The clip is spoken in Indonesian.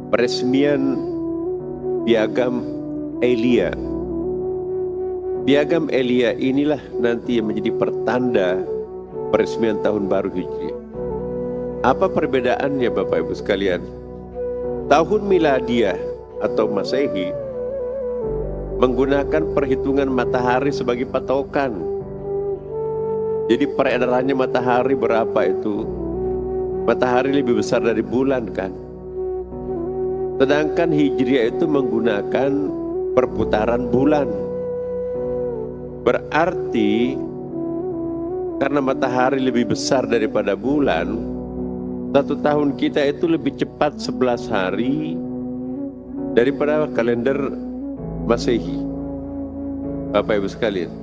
peresmian Piagam Elia. Piagam Elia inilah nanti yang menjadi pertanda peresmian tahun baru Hijriah. Apa perbedaannya Bapak Ibu sekalian? Tahun miladiah atau Masehi menggunakan perhitungan matahari sebagai patokan. Jadi peredarannya matahari berapa itu? Matahari lebih besar dari bulan kan? Sedangkan Hijriah itu menggunakan perputaran bulan. Berarti karena matahari lebih besar daripada bulan, satu tahun kita itu lebih cepat 11 hari daripada kalender Masehi. Bapak Ibu sekalian,